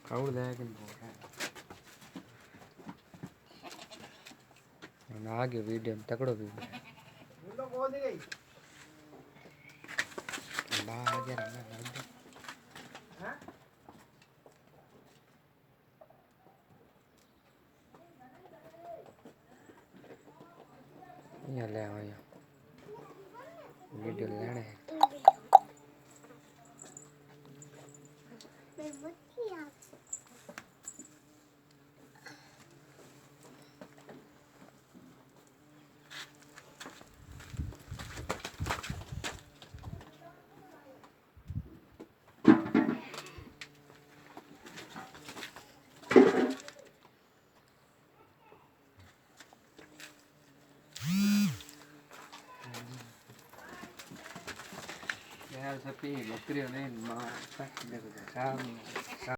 Kau deh kan nah आगे video में तकड़ो भी बाहर यहाँ ले आओ यहाँ वीडियो लेने हैं यार सभी बकरियों ने मार देखो